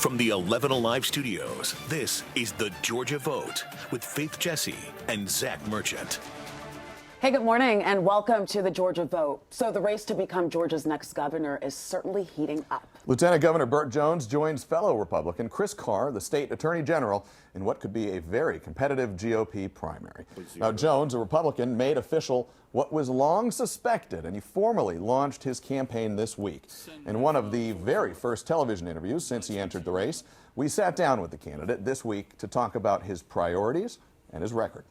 From the 11 Alive studios, this is the Georgia Vote with Faith Jesse and Zach Merchant. Hey, good morning and welcome to the Georgia Vote. So the race to become Georgia's next governor is certainly heating up. Lieutenant Governor Bert Jones joins fellow Republican Chris Carr, the state attorney general, in what could be a very competitive GOP primary. Now, Jones, a Republican, made official what was long suspected, and he formally launched his campaign this week. In one of the very first television interviews since he entered the race, we sat down with the candidate this week to talk about his priorities and his record.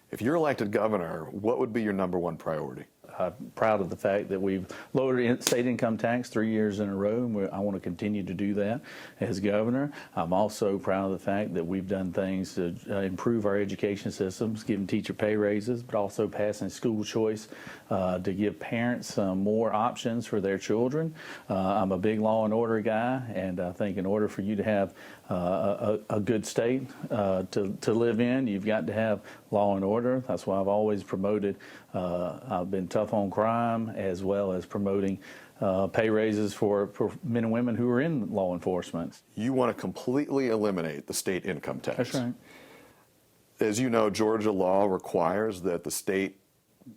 If you're elected governor, what would be your #1 priority? I'm proud of the fact that we've lowered state income tax 3 years in a row, and I want to continue to do that as governor. I'm also proud of the fact that we've done things to improve our education systems, giving teacher pay raises, but also passing school choice to give parents more options for their children. I'm a big law and order guy, and I think in order for you to have a good state to live in, you've got to have law and order. That's why I've always promoted, I've been tough on crime, as well as promoting pay raises for men and women who are in law enforcement. You want to completely eliminate the state income tax. That's right. As you know, Georgia law requires that the state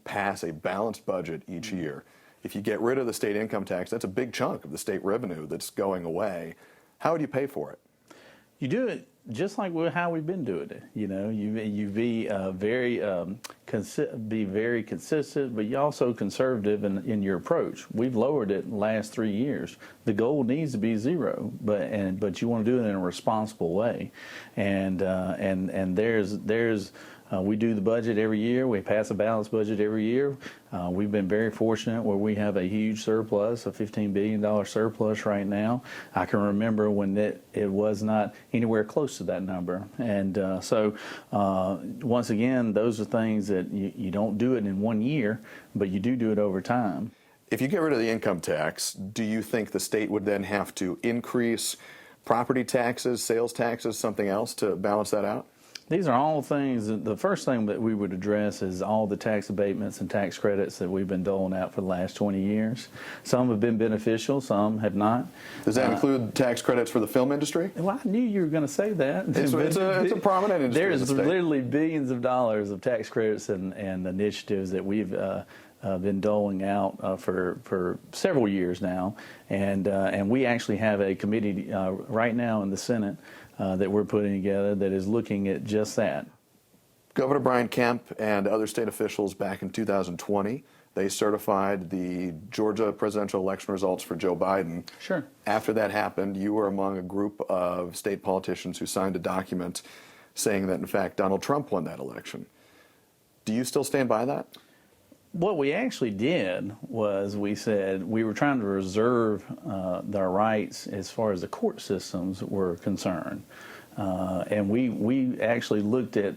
pass a balanced budget each year. If you get rid of the state income tax, that's a big chunk of the state revenue that's going away. How would you pay for it? You do it just like how we've been doing it. You know, you be very consistent, but you also conservative in your approach. We've lowered it in the last 3 years. The goal needs to be zero, but you want to do it in a responsible way. And we do the budget every year. We pass a balanced budget every year. We've been very fortunate where we have a huge surplus, a $15 billion surplus right now. I can remember when it was not anywhere close to that number. And so once again, those are things that you don't do it in 1 year, but you do it over time. If you get rid of the income tax, do you think the state would then have to increase property taxes, sales taxes, something else to balance that out? These are all things. The first thing that we would address is all the tax abatements and tax credits that we've been doling out for the last 20 years. Some have been beneficial, some have not. Does that include tax credits for the film industry? Well, I knew you were going to say that. It's a prominent industry. There's literally billions of dollars of tax credits and initiatives that we've been doling out for several years now, and we actually have a committee right now in the Senate that we're putting together that is looking at just that. Governor Brian Kemp and other state officials back in 2020, they certified the Georgia presidential election results for Joe Biden. Sure. After that happened, you were among a group of state politicians who signed a document saying that, in fact, Donald Trump won that election. Do you still stand by that? What we actually did was we said we were trying to reserve their rights as far as the court systems were concerned. And we actually looked at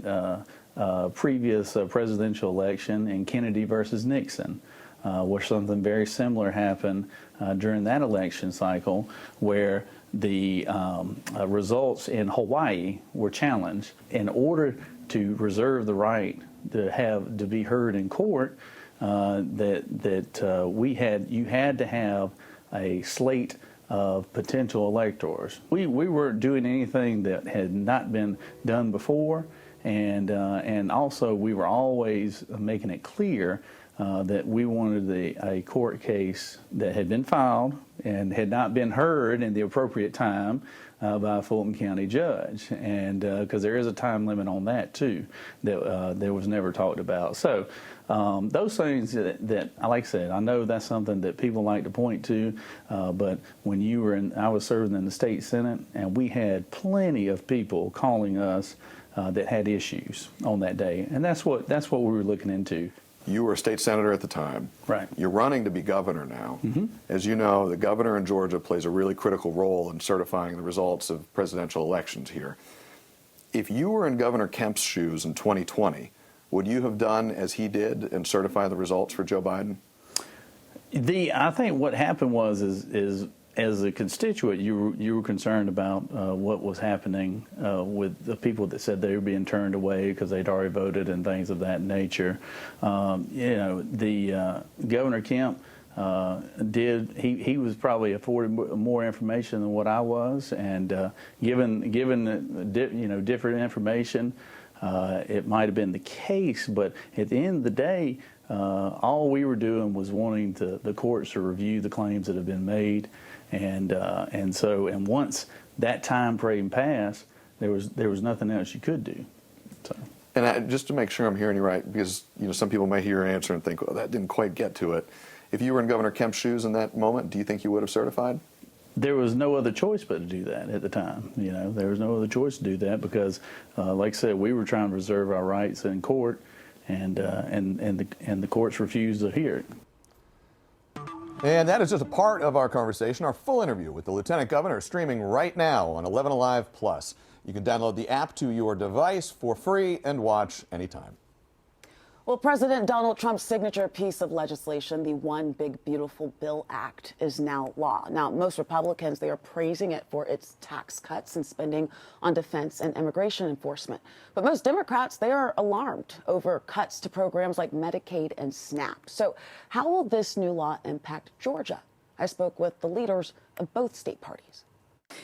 previous presidential election in Kennedy versus Nixon, where something very similar happened during that election cycle, where the results in Hawaii were challenged. In order to reserve the right to be heard in court, you had to have a slate of potential electors. We weren't doing anything that had not been done before, and also we were always making it clear that we wanted a court case that had been filed and had not been heard in the appropriate time by a Fulton County judge, and because there is a time limit on that too that was never talked about. So those things that, like I said, I know that's something that people like to point to, but when I was serving in the state Senate, and we had plenty of people calling us that had issues on that day, and that's what we were looking into. You were a state senator at the time. Right. You're running to be governor now. Mm-hmm. As you know, the governor in Georgia plays a really critical role in certifying the results of presidential elections here. If you were in Governor Kemp's shoes in 2020, would you have done as he did and certify the results for Joe Biden? I think what happened was as a constituent, you were concerned about what was happening with the people that said they were being turned away because they'd already voted and things of that nature. The Governor Kemp he was probably afforded more information than what I was, and given different information, it might have been the case. But at the end of the day, all we were doing was wanting the courts to review the claims that have been made, and once that time frame passed, there was nothing else you could do. So. And just to make sure I'm hearing you right, because some people may hear your answer and think, well, that didn't quite get to it. If you were in Governor Kemp's shoes in that moment, do you think you would have certified? There was no other choice but to do that at the time. There was no other choice to do that because, like I said, we were trying to reserve our rights in court, and the courts refused to hear it. And that is just a part of our conversation. Our full interview with the Lieutenant Governor is streaming right now on 11 Alive Plus. You can download the app to your device for free and watch anytime. Well, President Donald Trump's signature piece of legislation, the One Big Beautiful Bill Act, is now law. Now, most Republicans, they are praising it for its tax cuts and spending on defense and immigration enforcement. But most Democrats, they are alarmed over cuts to programs like Medicaid and SNAP. So how will this new law impact Georgia? I spoke with the leaders of both state parties.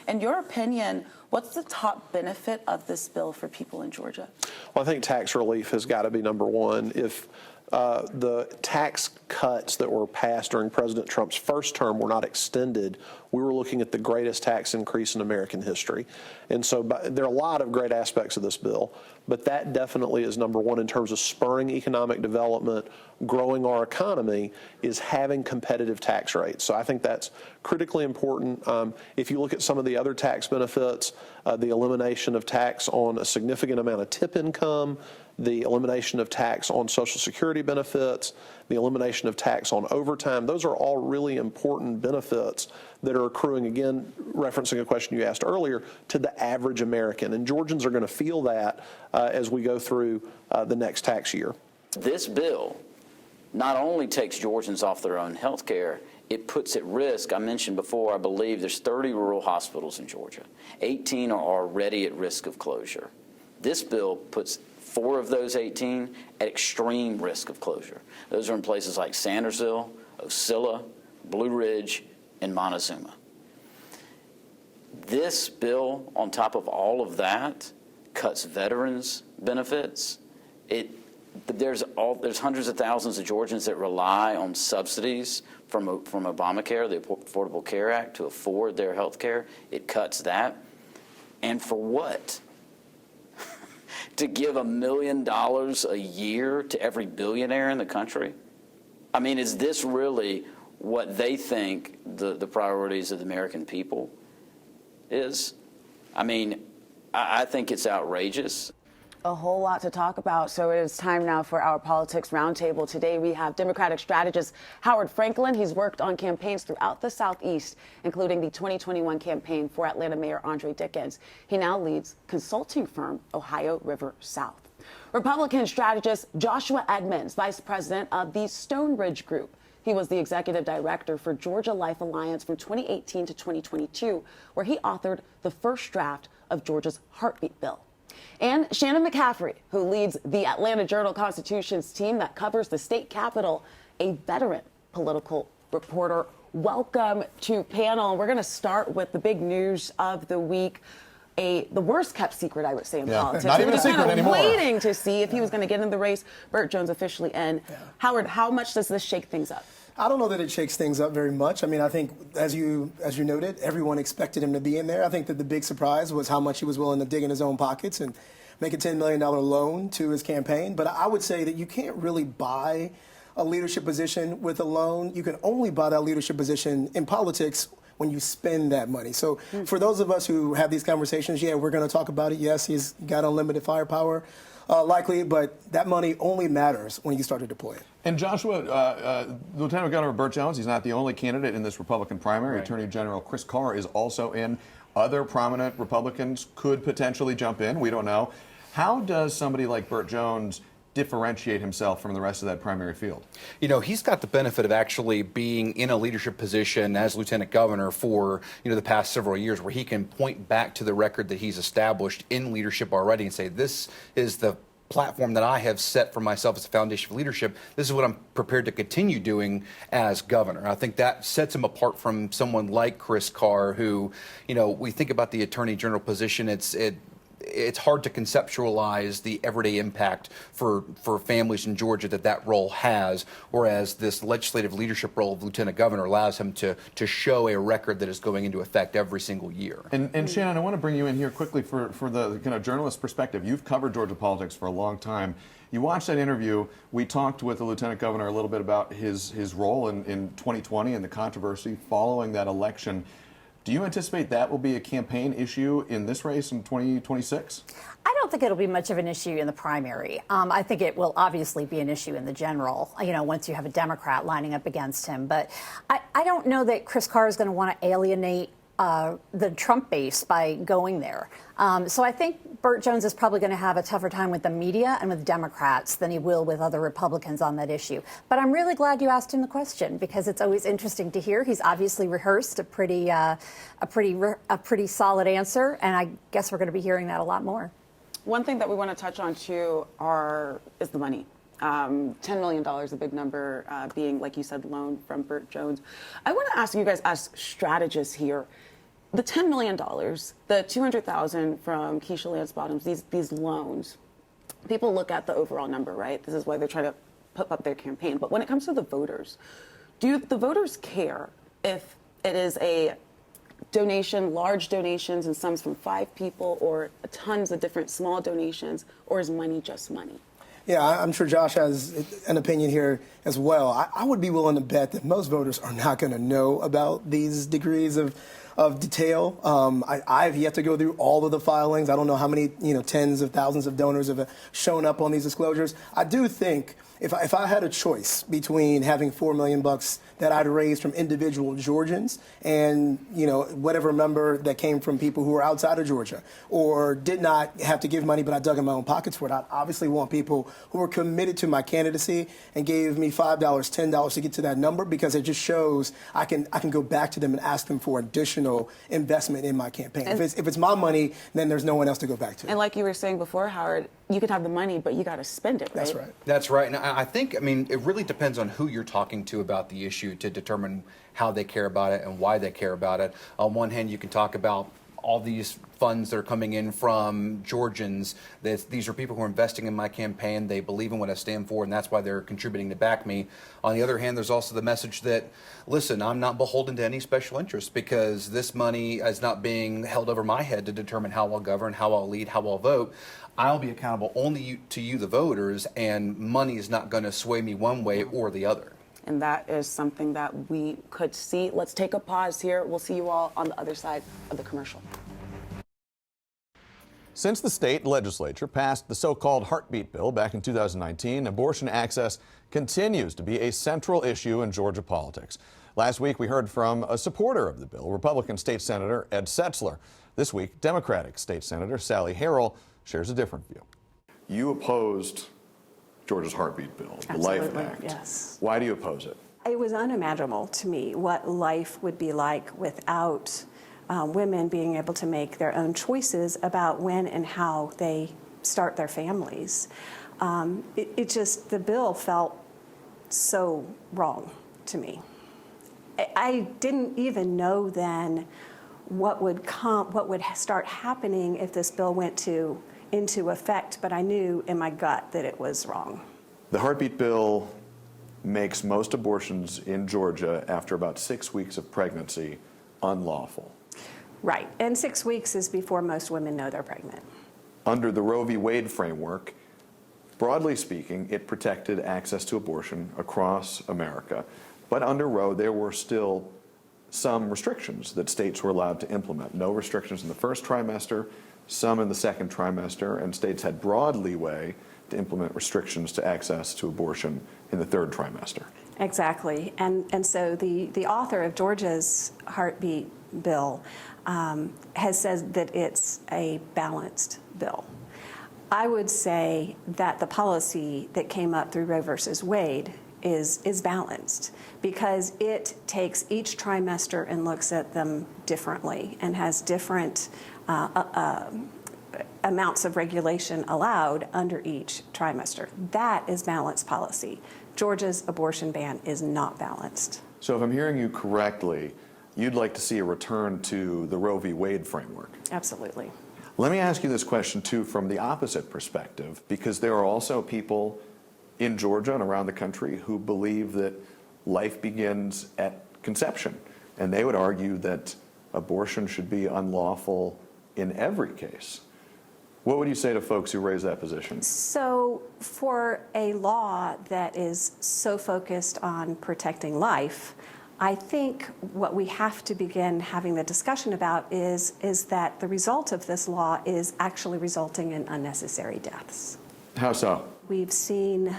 In your opinion, what's the top benefit of this bill for people in Georgia? Well, I think tax relief has got to be number one. If the tax cuts that were passed during President Trump's first term were not extended, we were looking at the greatest tax increase in American history. And so there are a lot of great aspects of this bill, but that definitely is number one in terms of spurring economic development, growing our economy, is having competitive tax rates. So I think that's critically important. If you look at some of the other tax benefits, the elimination of tax on a significant amount of tip income, the elimination of tax on Social Security benefits, the elimination of tax on overtime, those are all really important benefits that are accruing, again, referencing a question you asked earlier, to the average American. And Georgians are going to feel that as we go through the next tax year. This bill not only takes Georgians off their own health care, it puts at risk, I mentioned before, I believe there's 30 rural hospitals in Georgia. 18 are already at risk of closure. This bill puts 4 of those 18 at extreme risk of closure. Those are in places like Sandersville, Ocilla, Blue Ridge, and Montezuma. This bill, on top of all of that, cuts veterans' benefits. There's hundreds of thousands of Georgians that rely on subsidies from Obamacare, the Affordable Care Act, to afford their health care. It cuts that. And for what? To give $1 million a year to every billionaire in the country? I mean, is this really what they think the priorities of the American people is? I mean, I think it's outrageous. A whole lot to talk about, so it is time now for our Politics Roundtable. Today we have Democratic strategist Howard Franklin. He's worked on campaigns throughout the Southeast, including the 2021 campaign for Atlanta Mayor Andre Dickens. He now leads consulting firm Ohio River South. Republican strategist Joshua Edmonds, vice president of the Stone Ridge Group. He was the executive director for Georgia Life Alliance from 2018 to 2022, where he authored the first draft of Georgia's heartbeat bill. And Shannon McCaffrey, who leads the Atlanta Journal-Constitution's team that covers the state capitol, a veteran political reporter. Welcome to panel. We're going to start with the big news of the week. The worst kept secret, I would say, in politics. Not even a secret anymore. Waiting to see if he was going to get in the race. Bert Jones officially in. Yeah. Howard, how much does this shake things up? I don't know that it shakes things up very much. I mean, I think, as you noted, everyone expected him to be in there. I think that the big surprise was how much he was willing to dig in his own pockets and make a $10 million loan to his campaign. But I would say that you can't really buy a leadership position with a loan. You can only buy that leadership position in politics when you spend that money. So for those of us who have these conversations, yeah, we're going to talk about it. Yes, he's got unlimited firepower, likely, but that money only matters when you start to deploy it. And Joshua, Lieutenant Governor Bert Jones, he's not the only candidate in this Republican primary. Right. Attorney General Chris Carr is also in. Other prominent Republicans could potentially jump in. We don't know. How does somebody like Bert Jones differentiate himself from the rest of that primary field? You know, he's got the benefit of actually being in a leadership position as lieutenant governor for, the past several years, where he can point back to the record that he's established in leadership already and say, this is the platform that I have set for myself as a foundation for leadership. This is what I'm prepared to continue doing as governor. I think that sets him apart from someone like Chris Carr, who, we think about the attorney general position. It's hard to conceptualize the everyday impact for families in Georgia that role has, whereas this legislative leadership role of lieutenant governor allows him to show a record that is going into effect every single year. And Shannon, I want to bring you in here quickly for the kind of journalist perspective. You've covered Georgia politics for a long time. You watched that interview. We talked with the lieutenant governor a little bit about his role in 2020 and the controversy following that election. Do you anticipate that will be a campaign issue in this race in 2026? I don't think it'll be much of an issue in the primary. I think it will obviously be an issue in the general, once you have a Democrat lining up against him. But I don't know that Chris Carr is going to want to alienate the Trump base by going there. So I think Bert Jones is probably going to have a tougher time with the media and with Democrats than he will with other Republicans on that issue. But I'm really glad you asked him the question, because it's always interesting to hear. He's obviously rehearsed a pretty solid answer, and I guess we're going to be hearing that a lot more. One thing that we want to touch on too is the money. $10 million, a big number, being, like you said, loan from Bert Jones. I want to ask you guys as strategists here, the $10 million, the $200,000 from Keisha Lance Bottoms, these loans, people look at the overall number, right? This is why they're trying to put up their campaign. But when it comes to the voters, do the voters care if it is a donation, large donations and sums from 5 people, or tons of different small donations, or is money just money? Yeah, I'm sure Josh has an opinion here as well. I would be willing to bet that most voters are not going to know about these degrees of detail. I've yet to go through all of the filings. I don't know how many, tens of thousands of donors have shown up on these disclosures. I do think if I had a choice between having $4 million that I'd raised from individual Georgians and, whatever number that came from people who were outside of Georgia or did not have to give money, but I dug in my own pockets for it, I obviously want people who are committed to my candidacy and gave me $5, $10 to get to that number, because it just shows I can go back to them and ask them for additional investment in my campaign. If it's my money, then there's no one else to go back to. And like you were saying before, Howard, you can have the money, but you got to spend it, right? That's right. That's right. And I think, it really depends on who you're talking to about the issue to determine how they care about it and why they care about it. On one hand, you can talk about all these funds that are coming in from Georgians. These are people who are investing in my campaign. They believe in what I stand for, and that's why they're contributing to back me. On the other hand, there's also the message that, listen, I'm not beholden to any special interest, because this money is not being held over my head to determine how I'll govern, how I'll lead, how I'll vote. I'll be accountable only to you, the voters, and money is not going to sway me one way or the other. And that is something that we could see. Let's take a pause here. We'll see you all on the other side of the commercial. Since the state legislature passed the so-called heartbeat bill back in 2019, abortion access continues to be a central issue in Georgia politics. Last week, we heard from a supporter of the bill, Republican State Senator Ed Setzler. This week, Democratic State Senator Sally Harrell shares a different view. You opposed Georgia's heartbeat bill, the Life Act. Yes. Why do you oppose it? It was unimaginable to me what life would be like without women being able to make their own choices about when and how they start their families. The bill felt so wrong to me. I didn't even know then what would start happening if this bill went into effect, but I knew in my gut that it was wrong. The heartbeat bill makes most abortions in Georgia after about 6 weeks of pregnancy unlawful. Right, and 6 weeks is before most women know they're pregnant. Under the Roe v. Wade framework, broadly speaking, it protected access to abortion across America. But under Roe, there were still some restrictions that states were allowed to implement. No restrictions in the first trimester, some in the second trimester, and states had broad leeway to implement restrictions to access to abortion in the third trimester. Exactly, and so the author of Georgia's heartbeat bill has said that it's a balanced bill. I would say that the policy that came up through Roe versus Wade is balanced, because it takes each trimester and looks at them differently and has different amounts of regulation allowed under each trimester. That is balanced policy. Georgia's abortion ban is not balanced. So if I'm hearing you correctly, you'd like to see a return to the Roe v. Wade framework. Absolutely. Let me ask you this question, too, from the opposite perspective, because there are also people in Georgia and around the country who believe that life begins at conception. And they would argue that abortion should be unlawful in every case. What would you say to folks who raise that position? So for a law that is so focused on protecting life, I think what we have to begin having the discussion about is that the result of this law is actually resulting in unnecessary deaths. How so? We've seen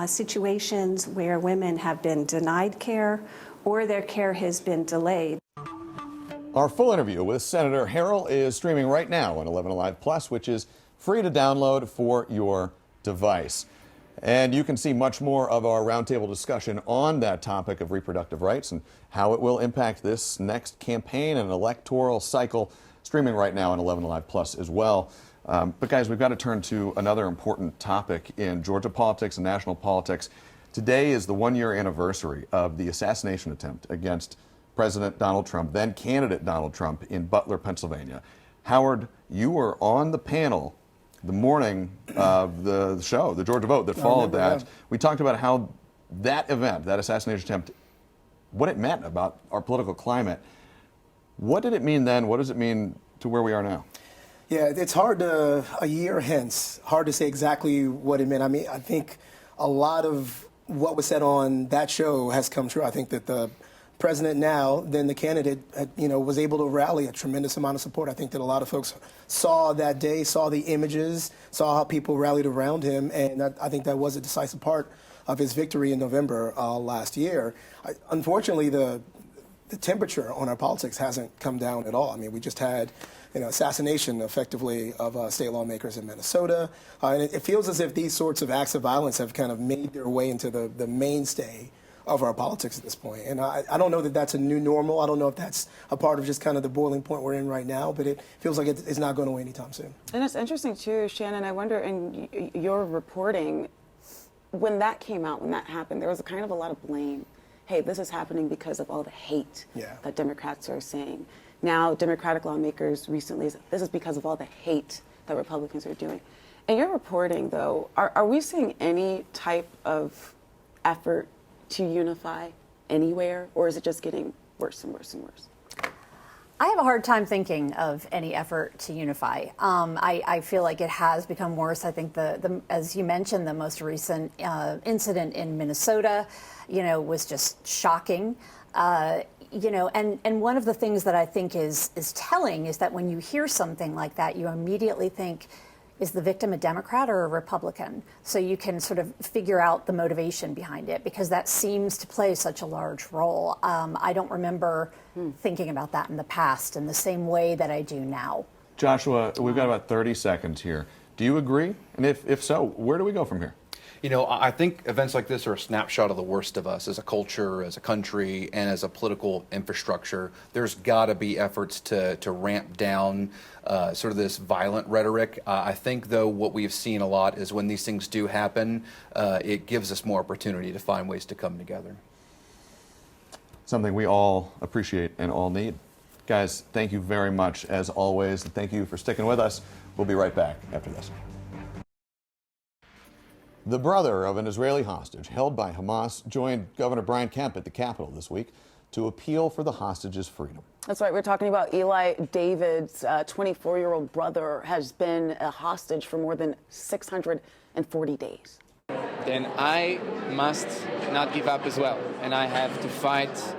situations where women have been denied care or their care has been delayed. Our full interview with Senator Harrell is streaming right now on 11 Alive Plus, which is free to download for your device. And you can see much more of our roundtable discussion on that topic of reproductive rights and how it will impact this next campaign and electoral cycle, streaming right now on 11 Alive Plus as well. But guys, we've got to turn to another important topic in Georgia politics and national politics. Today is the one-year anniversary of the assassination attempt against President Donald Trump, then candidate Donald Trump, in Butler, Pennsylvania. Howard, you were on the panel the morning of the show, the Georgia Vote, that followed that. We talked about how that event, that assassination attempt, what it meant about our political climate. What did it mean then? What does it mean to where we are now? Yeah, it's hard to, a year hence, hard to say exactly what it meant. I mean, I think a lot of what was said on that show has come true. I think that the president now, then the candidate, was able to rally a tremendous amount of support. I think that a lot of folks saw that day, saw the images, saw how people rallied around him, and I think that was a decisive part of his victory in November last year. Unfortunately, the temperature on our politics hasn't come down at all. I mean, we just had assassination, effectively, of state lawmakers in Minnesota. And it feels as if these sorts of acts of violence have kind of made their way into the mainstay of our politics at this point. And I don't know that that's a new normal. I don't know if that's a part of just kind of the boiling point we're in right now, but it feels like it's not going away anytime soon. And it's interesting, too, Shannon, I wonder, in your reporting, when that came out, when that happened, there was kind of a lot of blame. Hey, this is happening because of all the hate that Democrats are saying. Now, Democratic lawmakers recently, this is because of all the hate that Republicans are doing. In your reporting, though, are we seeing any type of effort to unify anywhere, or is it just getting worse and worse and worse? I have a hard time thinking of any effort to unify. I feel like it has become worse. I think as you mentioned, the most recent incident in Minnesota, was just shocking. And one of the things that I think is telling is that when you hear something like that, you immediately think, is the victim a Democrat or a Republican? So you can sort of figure out the motivation behind it, because that seems to play such a large role. I don't remember thinking about that in the past in the same way that I do now. Joshua, we've got about 30 seconds here. Do you agree? And if so, where do we go from here? I think events like this are a snapshot of the worst of us as a culture, as a country, and as a political infrastructure. There's got to be efforts to ramp down sort of this violent rhetoric. I think, though, what we've seen a lot is when these things do happen, it gives us more opportunity to find ways to come together. Something we all appreciate and all need. Guys, thank you very much, as always. And thank you for sticking with us. We'll be right back after this. The brother of an Israeli hostage held by Hamas joined Governor Brian Kemp at the Capitol this week to appeal for the hostage's freedom. That's right. We're talking about Eli David's 24-year-old brother has been a hostage for more than 640 days. Then I must not give up as well, and I have to fight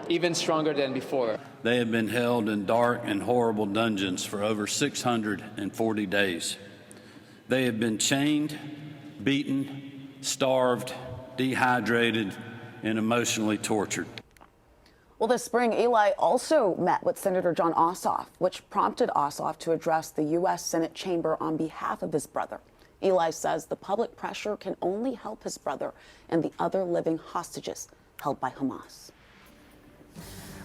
even stronger than before. They have been held in dark and horrible dungeons for over 640 days. They have been chained, beaten, starved, dehydrated, and emotionally tortured. Well, this spring, Eli also met with Senator Jon Ossoff, which prompted Ossoff to address the U.S. Senate chamber on behalf of his brother. Eli says the public pressure can only help his brother and the other living hostages held by Hamas.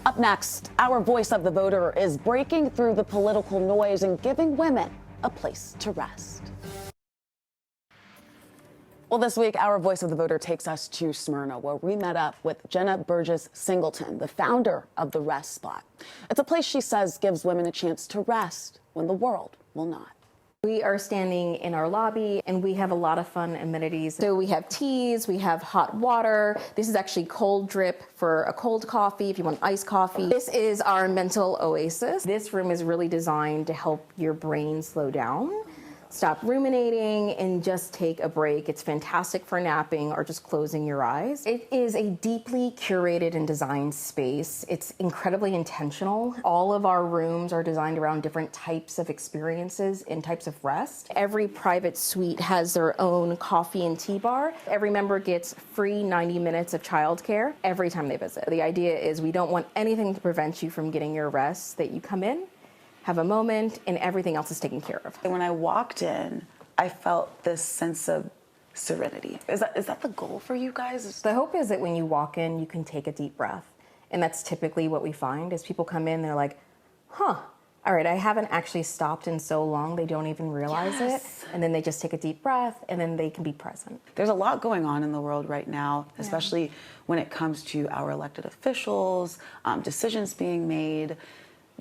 Up next, our voice of the voter is breaking through the political noise and giving women a place to rest. Well, this week, our Voice of the Voter takes us to Smyrna, where we met up with Jenna Burgess Singleton, the founder of the Rest Spot. It's a place she says gives women a chance to rest when the world will not. We are standing in our lobby and we have a lot of fun amenities. So we have teas, we have hot water. This is actually cold drip for a cold coffee if you want iced coffee. This is our mental oasis. This room is really designed to help your brain slow down, stop ruminating, and just take a break. It's fantastic for napping or just closing your eyes. It is a deeply curated and designed space. It's incredibly intentional. All of our rooms are designed around different types of experiences and types of rest. Every private suite has their own coffee and tea bar. Every member gets free 90 minutes of childcare every time they visit. The idea is we don't want anything to prevent you from getting your rest, that you come in, have a moment, and everything else is taken care of. When I walked in, I felt this sense of serenity. Is that the goal for you guys? The hope is that when you walk in, you can take a deep breath. And that's typically what we find is people come in, they're like, huh, all right, I haven't actually stopped in so long, they don't even realize it. And then they just take a deep breath, and then they can be present. There's a lot going on in the world right now, especially when it comes to our elected officials, decisions being made.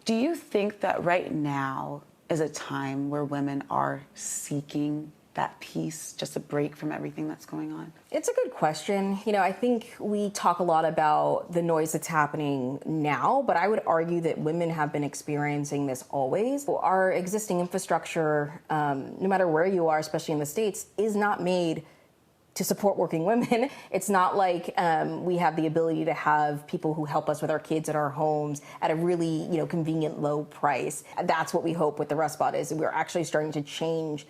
Do you think that right now is a time where women are seeking that peace, just a break from everything that's going on? It's a good question. You know, I think we talk a lot about the noise that's happening now, but I would argue that women have been experiencing this always. Our existing infrastructure, no matter where you are, especially in the States, is not made to support working women. It's not like we have the ability to have people who help us with our kids at our homes at a really, convenient low price. That's what we hope with the Rest Spot is we're actually starting to change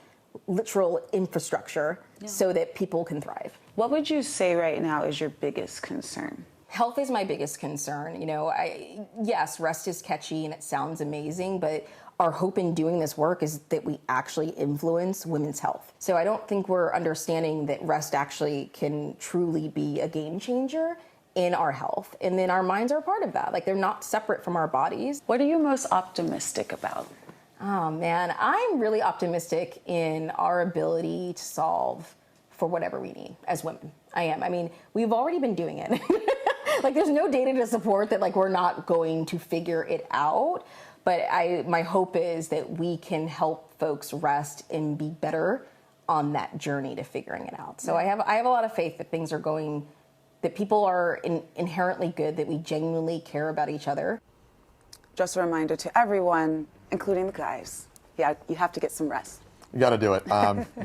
literal infrastructure so that people can thrive. What would you say right now is your biggest concern? Health is my biggest concern. Yes, rest is catchy and it sounds amazing, but our hope in doing this work is that we actually influence women's health. So I don't think we're understanding that rest actually can truly be a game changer in our health. And then our minds are a part of that. Like, they're not separate from our bodies. What are you most optimistic about? Oh man, I'm really optimistic in our ability to solve for whatever we need as women. I am. I mean, we've already been doing it. Like, there's no data to support that, like, we're not going to figure it out. But my hope is that we can help folks rest and be better on that journey to figuring it out. So I have a lot of faith that things are going, that people are inherently good, that we genuinely care about each other. Just a reminder to everyone, including the guys, you have to get some rest. You got to do it.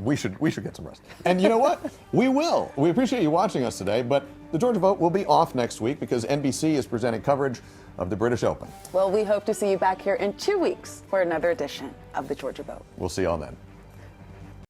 We should get some rest. And you know what? We will. We appreciate you watching us today, but the Georgia Vote will be off next week because NBC is presenting coverage of the British Open. Well, we hope to see you back here in 2 weeks for another edition of the Georgia Vote. We'll see you all then.